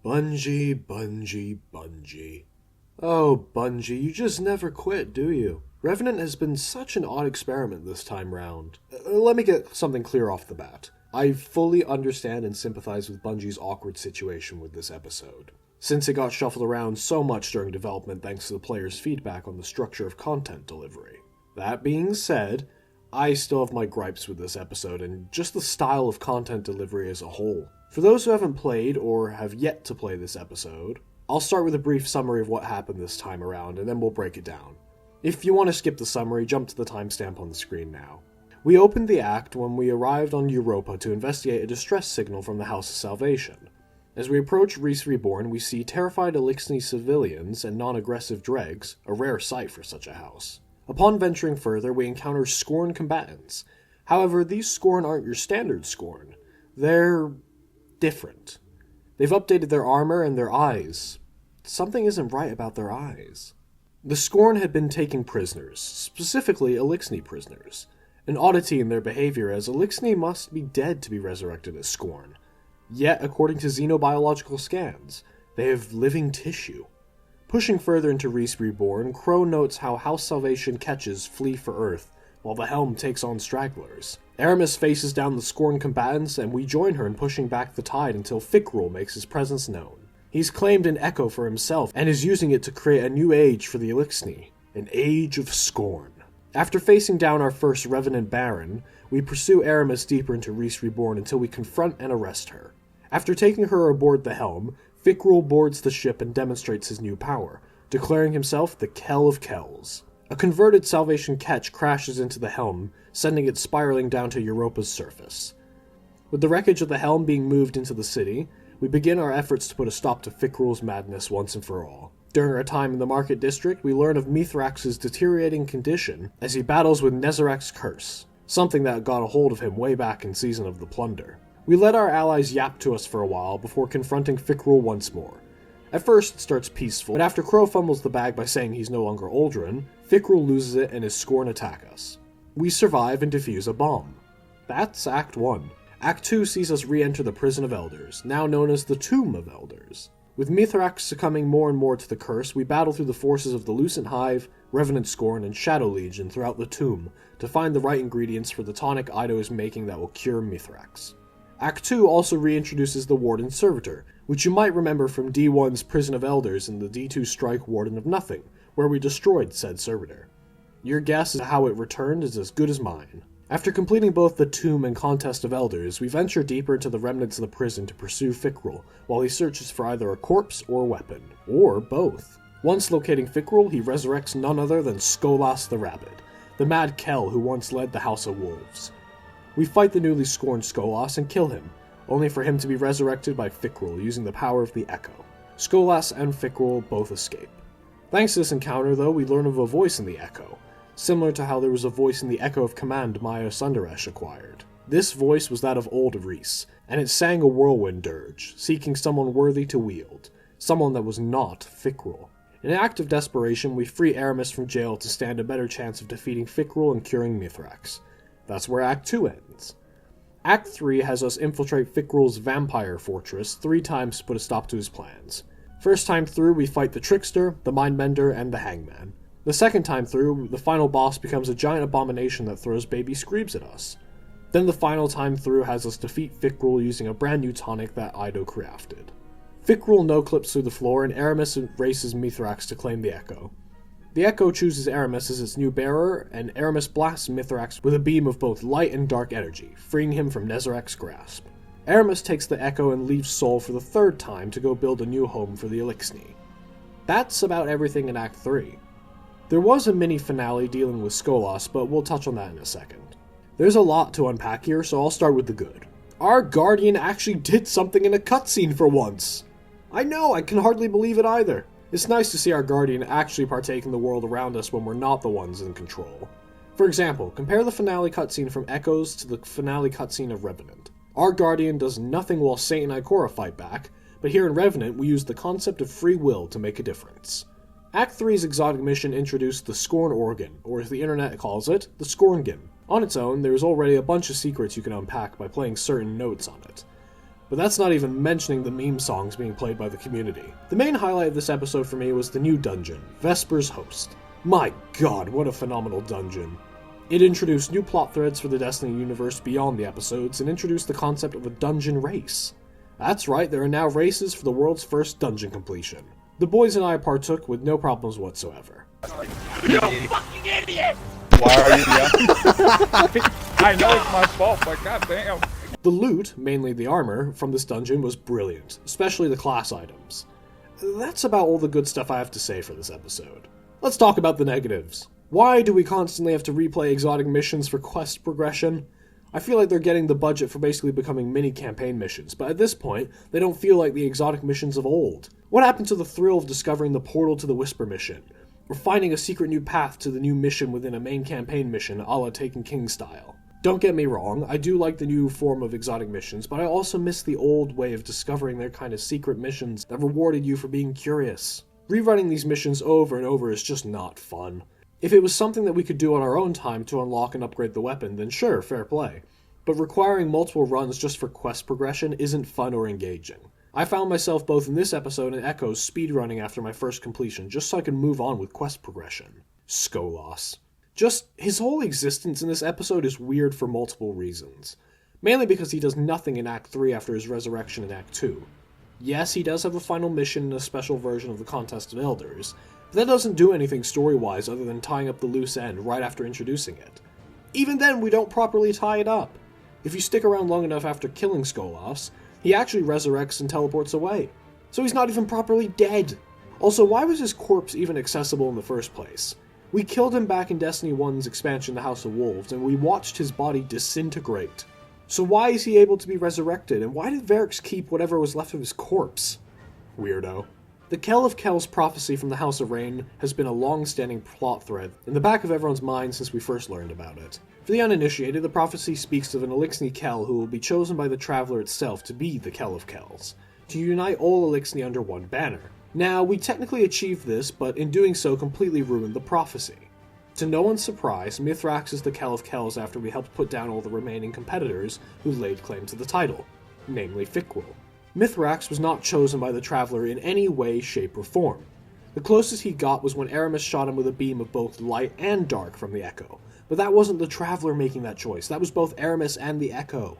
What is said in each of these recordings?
Bungie, Bungie, Bungie. Oh, Bungie, you just never quit, do you? Revenant has been such an odd experiment this time round. Let me get something clear off the bat. I fully understand and sympathize with Bungie's awkward situation with this episode, since it got shuffled around so much during development thanks to the players' feedback on the structure of content delivery. That being said, I still have my gripes with this episode and just the style of content delivery as a whole. For those who haven't played or have yet to play this episode, I'll start with a brief summary of what happened this time around and then we'll break it down. If you want to skip the summary, jump to the timestamp on the screen now. We opened the act when we arrived on Europa to investigate a distress signal from the House of Salvation. As we approach Reese Reborn, we see terrified Elixni civilians and non-aggressive dregs, a rare sight for such a house. Upon venturing further, we encounter Scorn combatants. However, these Scorn aren't your standard Scorn. They're different. They've updated their armor and their eyes. Something isn't right about their eyes. The Scorn had been taking prisoners, specifically Elixni prisoners. An oddity in their behavior, as Elixni must be dead to be resurrected as Scorn. Yet, according to xenobiological scans, they have living tissue. Pushing further into Reese Reborn, Crow notes how House Salvation catches flee for Earth, while the Helm takes on stragglers. Aramis faces down the Scorn combatants, and we join her in pushing back the tide until Fickrul makes his presence known. He's claimed an echo for himself, and is using it to create a new age for the Elixni, an age of Scorn. After facing down our first Revenant Baron, we pursue Aramis deeper into Reese Reborn until we confront and arrest her. After taking her aboard the Helm, Fickrul boards the ship and demonstrates his new power, declaring himself the Kell of Kells. A converted Salvation Ketch crashes into the Helm, sending it spiraling down to Europa's surface. With the wreckage of the Helm being moved into the city, we begin our efforts to put a stop to Fickrul's madness once and for all. During our time in the Market District, we learn of Mithrax's deteriorating condition as he battles with Nezarek's curse, something that got a hold of him way back in Season of the Plunder. We let our allies yap to us for a while before confronting Fickrul once more. At first, it starts peaceful, but after Crow fumbles the bag by saying he's no longer Uldren, Fickrul loses it and his Scorn attack us. We survive and defuse a bomb. That's Act 1. Act 2 sees us re-enter the Prison of Elders, now known as the Tomb of Elders. With Mithrax succumbing more and more to the curse, we battle through the forces of the Lucent Hive, Revenant Scorn, and Shadow Legion throughout the tomb to find the right ingredients for the tonic Ido is making that will cure Mithrax. Act 2 also reintroduces the Warden Servitor, which you might remember from D1's Prison of Elders and the D2 Strike Warden of Nothing, where we destroyed said servitor. Your guess as to how it returned is as good as mine. After completing both the Tomb and Contest of Elders, we venture deeper into the remnants of the prison to pursue Fickrul, while he searches for either a corpse or a weapon, or both. Once locating Fickrul, he resurrects none other than Skolas the Rabid, the mad Kell who once led the House of Wolves. We fight the newly scorned Skolas and kill him, only for him to be resurrected by Fickrul using the power of the Echo. Skolas and Fickrul both escape. Thanks to this encounter, though, we learn of a voice in the Echo, similar to how there was a voice in the Echo of Command Maya Sundaresh acquired. This voice was that of old Reese, and it sang a whirlwind dirge, seeking someone worthy to wield, someone that was not Fickrul. In an act of desperation, we free Aramis from jail to stand a better chance of defeating Fickrul and curing Mithrax. That's where Act 2 ends. Act 3 has us infiltrate Fickrul's vampire fortress 3 times to put a stop to his plans. First time through, we fight the Trickster, the Mindbender, and the Hangman. The second time through, the final boss becomes a giant abomination that throws baby screams at us. Then the final time through has us defeat Fickrul using a brand new tonic that Ido crafted. Fickrul no-clips through the floor and Aramis races Mithrax to claim the Echo. The Echo chooses Aramis as its new bearer, and Aramis blasts Mithrax with a beam of both light and dark energy, freeing him from Nezarek's grasp. Aramis takes the Echo and leaves Sol for the 3rd time to go build a new home for the Elixni. That's about everything in Act 3. There was a mini-finale dealing with Skolas, but we'll touch on that in a second. There's a lot to unpack here, so I'll start with the good. Our Guardian actually did something in a cutscene for once! I know, I can hardly believe it either. It's nice to see our Guardian actually partake in the world around us when we're not the ones in control. For example, compare the finale cutscene from Echoes to the finale cutscene of Revenant. Our Guardian does nothing while Saint and Ikora fight back, but here in Revenant we use the concept of free will to make a difference. Act 3's exotic mission introduced the Scorn Organ, or as the internet calls it, the Scorngin. On its own, there is already a bunch of secrets you can unpack by playing certain notes on it. But that's not even mentioning the meme songs being played by the community. The main highlight of this episode for me was the new dungeon, Vesper's Host. My god, what a phenomenal dungeon. It introduced new plot threads for the Destiny universe beyond the episodes, and introduced the concept of a dungeon race. That's right, there are now races for the world's first dungeon completion. The boys and I partook with no problems whatsoever. You fucking idiot! Why are you yelling? I know it's my fault, but goddamn. The loot, mainly the armor, from this dungeon was brilliant, especially the class items. That's about all the good stuff I have to say for this episode. Let's talk about the negatives. Why do we constantly have to replay exotic missions for quest progression? I feel like they're getting the budget for basically becoming mini campaign missions, but at this point, they don't feel like the exotic missions of old. What happened to the thrill of discovering the portal to the Whisper mission? Or finding a secret new path to the new mission within a main campaign mission a la Taken King style? Don't get me wrong, I do like the new form of exotic missions, but I also miss the old way of discovering their kind of secret missions that rewarded you for being curious. Rerunning these missions over and over is just not fun. If it was something that we could do on our own time to unlock and upgrade the weapon, then sure, fair play. But requiring multiple runs just for quest progression isn't fun or engaging. I found myself both in this episode and Echo's speedrunning after my first completion, just so I could move on with quest progression. Skolas. Just, his whole existence in this episode is weird for multiple reasons. Mainly because he does nothing in Act 3 after his resurrection in Act 2. Yes, he does have a final mission and a special version of the Contest of Elders, but that doesn't do anything story-wise other than tying up the loose end right after introducing it. Even then, we don't properly tie it up. If you stick around long enough after killing Skolas, he actually resurrects and teleports away. So he's not even properly dead. Also, why was his corpse even accessible in the first place? We killed him back in Destiny 1's expansion The House of Wolves, and we watched his body disintegrate. So why is he able to be resurrected, and why did Varix keep whatever was left of his corpse? Weirdo. The Kell of Kel's prophecy from the House of Rain has been a long-standing plot thread in the back of everyone's mind since we first learned about it. For the uninitiated, the prophecy speaks of an Eliksni Kell who will be chosen by the Traveler itself to be the Kell of Kells, to unite all Eliksni under one banner. Now, we technically achieved this, but in doing so completely ruined the prophecy. To no one's surprise, Mithrax is the Kell of Kells after we helped put down all the remaining competitors who laid claim to the title, namely Fikwil. Mithrax was not chosen by the Traveler in any way, shape, or form. The closest he got was when Aramis shot him with a beam of both light and dark from the Echo. But that wasn't the Traveler making that choice, that was both Aramis and the Echo.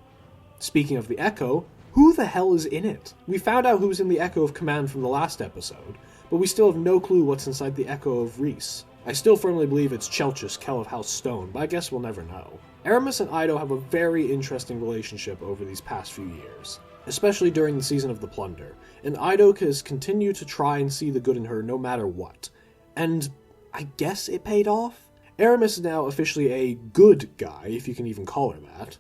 Speaking of the Echo, who the hell is in it? We found out who's in the Echo of Command from the last episode, but we still have no clue what's inside the Echo of Reese. I still firmly believe it's Chelchis, Kell of House Stone, but I guess we'll never know. Aramis and Ido have a very interesting relationship over these past few years, especially during the Season of the Plunder, and Ido has continued to try and see the good in her no matter what. And I guess it paid off? Aramis is now officially a good guy, if you can even call her that.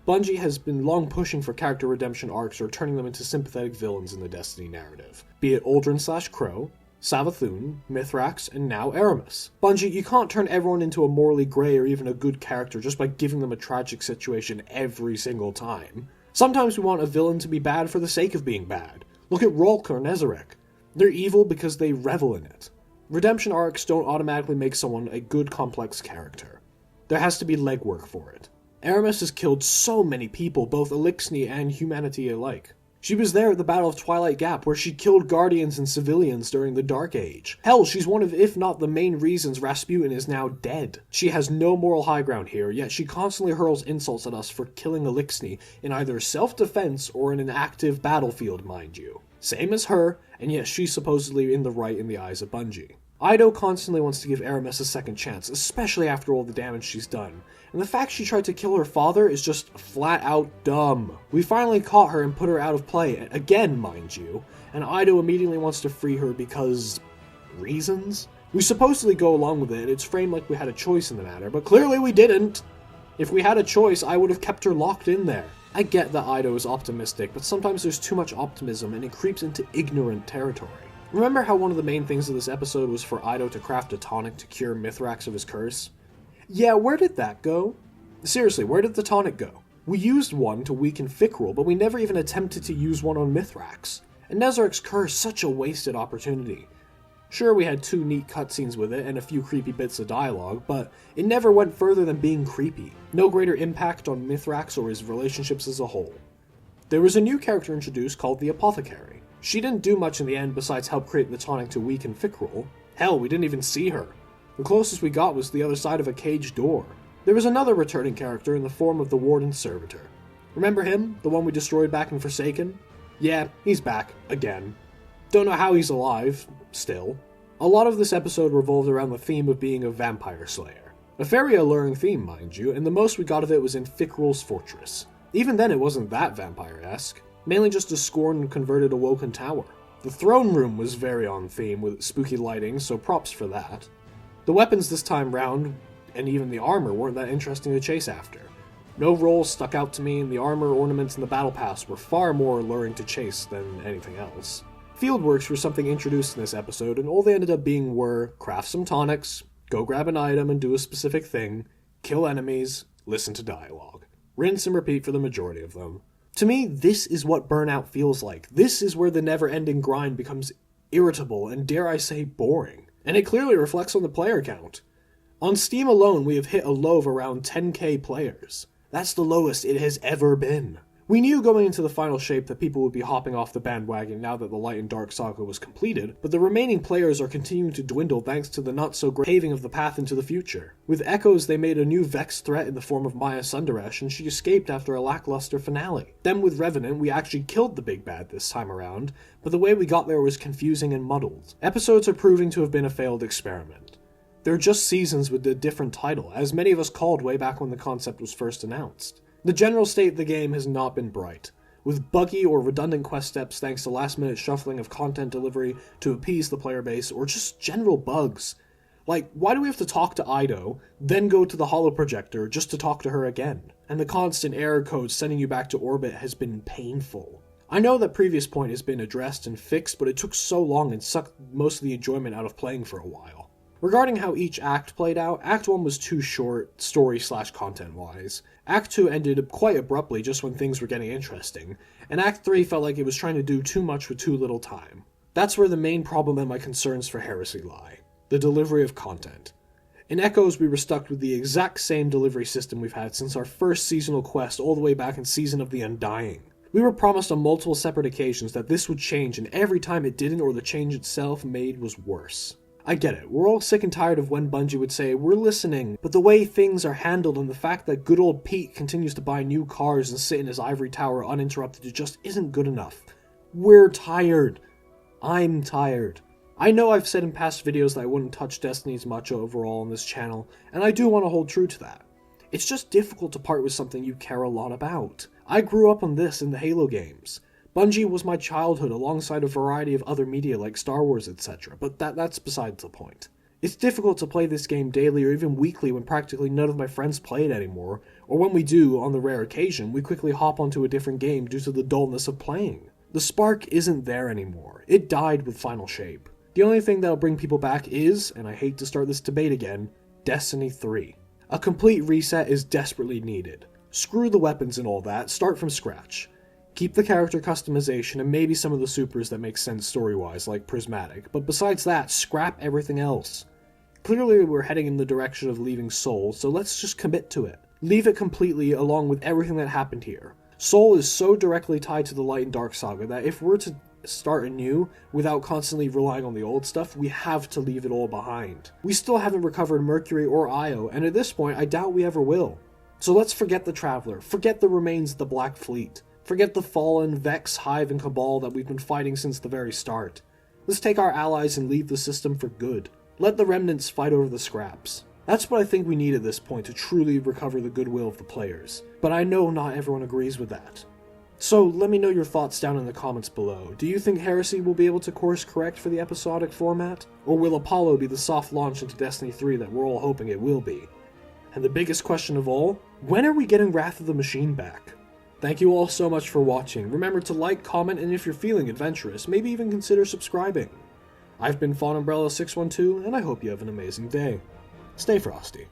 Bungie has been long pushing for character redemption arcs or turning them into sympathetic villains in the Destiny narrative, be it Aldrin/Crow, Savathun, Mithrax, and now Aramis. Bungie, you can't turn everyone into a morally grey or even a good character just by giving them a tragic situation every single time. Sometimes we want a villain to be bad for the sake of being bad. Look at Rolk or Nezarec. They're evil because they revel in it. Redemption arcs don't automatically make someone a good complex character. There has to be legwork for it. Aramis has killed so many people, both Eliksni and humanity alike. She was there at the Battle of Twilight Gap, where she killed Guardians and civilians during the Dark Age. Hell, she's one of, if not the main reasons Rasputin is now dead. She has no moral high ground here, yet she constantly hurls insults at us for killing Eliksni in either self-defense or in an active battlefield, mind you. Same as her, and yet she's supposedly in the right in the eyes of Bungie. Ido constantly wants to give Aramis a second chance, especially after all the damage she's done. And the fact she tried to kill her father is just flat out dumb. We finally caught her and put her out of play, again mind you, and Ido immediately wants to free her because... reasons? We supposedly go along with it, it's framed like we had a choice in the matter, but clearly we didn't! If we had a choice, I would have kept her locked in there. I get that Ido is optimistic, but sometimes there's too much optimism and it creeps into ignorant territory. Remember how one of the main things of this episode was for Ido to craft a tonic to cure Mithrax of his curse? Yeah, where did that go? Seriously, where did the tonic go? We used one to weaken Fikrul, but we never even attempted to use one on Mithrax. And Nezarek's curse, such a wasted opportunity. Sure, we had 2 neat cutscenes with it and a few creepy bits of dialogue, but it never went further than being creepy. No greater impact on Mithrax or his relationships as a whole. There was a new character introduced called the Apothecary. She didn't do much in the end besides help create the tonic to weaken Fickrul. Hell, we didn't even see her. The closest we got was the other side of a caged door. There was another returning character in the form of the Warden Servitor. Remember him? The one we destroyed back in Forsaken? Yeah, he's back. Again. Don't know how he's alive. Still. A lot of this episode revolved around the theme of being a vampire slayer. A very alluring theme, mind you, and the most we got of it was in Fickrul's fortress. Even then it wasn't that vampire-esque. Mainly just a scorned and converted awoken tower. The throne room was very on theme with spooky lighting, so props for that. The weapons this time round, and even the armor, weren't that interesting to chase after. No roles stuck out to me, and the armor, ornaments, and the battle pass were far more alluring to chase than anything else. Fieldworks were something introduced in this episode, and all they ended up being were craft some tonics, go grab an item and do a specific thing, kill enemies, listen to dialogue. Rinse and repeat for the majority of them. To me, this is what burnout feels like. This is where the never-ending grind becomes irritable and, dare I say, boring. And it clearly reflects on the player count. On Steam alone, we have hit a low of around 10k players. That's the lowest it has ever been. We knew going into the final shape that people would be hopping off the bandwagon now that the Light and Dark saga was completed, but the remaining players are continuing to dwindle thanks to the not-so-great paving of the path into the future. With Echoes, they made a new Vex threat in the form of Maya Sundaresh, and she escaped after a lackluster finale. Then with Revenant, we actually killed the big bad this time around, but the way we got there was confusing and muddled. Episodes are proving to have been a failed experiment. They're just seasons with a different title, as many of us called way back when the concept was first announced. The general state of the game has not been bright, with buggy or redundant quest steps thanks to last-minute shuffling of content delivery to appease the player base, or just general bugs. Like, why do we have to talk to Ido, then go to the holoprojector just to talk to her again? And the constant error code sending you back to orbit has been painful. I know that previous point has been addressed and fixed, but it took so long and sucked most of the enjoyment out of playing for a while. Regarding how each act played out, Act 1 was too short, story/content-wise. Act 2 ended quite abruptly just when things were getting interesting, and Act 3 felt like it was trying to do too much with too little time. That's where the main problem and my concerns for Heresy lie. The delivery of content. In Echoes, we were stuck with the exact same delivery system we've had since our first seasonal quest all the way back in Season of the Undying. We were promised on multiple separate occasions that this would change, and every time it didn't or the change itself made was worse. I get it, we're all sick and tired of when Bungie would say, "We're listening," but the way things are handled and the fact that good old Pete continues to buy new cars and sit in his ivory tower uninterrupted just isn't good enough. We're tired. I'm tired. I know I've said in past videos that I wouldn't touch Destinies much overall on this channel, and I do want to hold true to that. It's just difficult to part with something you care a lot about. I grew up on this in the Halo games. Bungie was my childhood alongside a variety of other media like Star Wars, etc., but that's besides the point. It's difficult to play this game daily or even weekly when practically none of my friends play it anymore, or when we do, on the rare occasion, we quickly hop onto a different game due to the dullness of playing. The spark isn't there anymore. It died with Final Shape. The only thing that'll bring people back is, and I hate to start this debate again, Destiny 3. A complete reset is desperately needed. Screw the weapons and all that, start from scratch. Keep the character customization and maybe some of the supers that make sense story-wise, like Prismatic, but besides that, scrap everything else. Clearly we're heading in the direction of leaving Soul, so let's just commit to it. Leave it completely along with everything that happened here. Soul is so directly tied to the Light and Dark saga that if we're to start anew without constantly relying on the old stuff, we have to leave it all behind. We still haven't recovered Mercury or Io, and at this point I doubt we ever will. So let's forget the Traveler, forget the remains of the Black Fleet. Forget the Fallen, Vex, Hive, and Cabal that we've been fighting since the very start. Let's take our allies and leave the system for good. Let the remnants fight over the scraps. That's what I think we need at this point to truly recover the goodwill of the players. But I know not everyone agrees with that. So let me know your thoughts down in the comments below. Do you think Heresy will be able to course correct for the episodic format? Or will Apollo be the soft launch into Destiny 3 that we're all hoping it will be? And the biggest question of all, when are we getting Wrath of the Machine back? Thank you all so much for watching. Remember to like, comment, and if you're feeling adventurous, maybe even consider subscribing. I've been Fawn Umbrella 612, and I hope you have an amazing day. Stay frosty.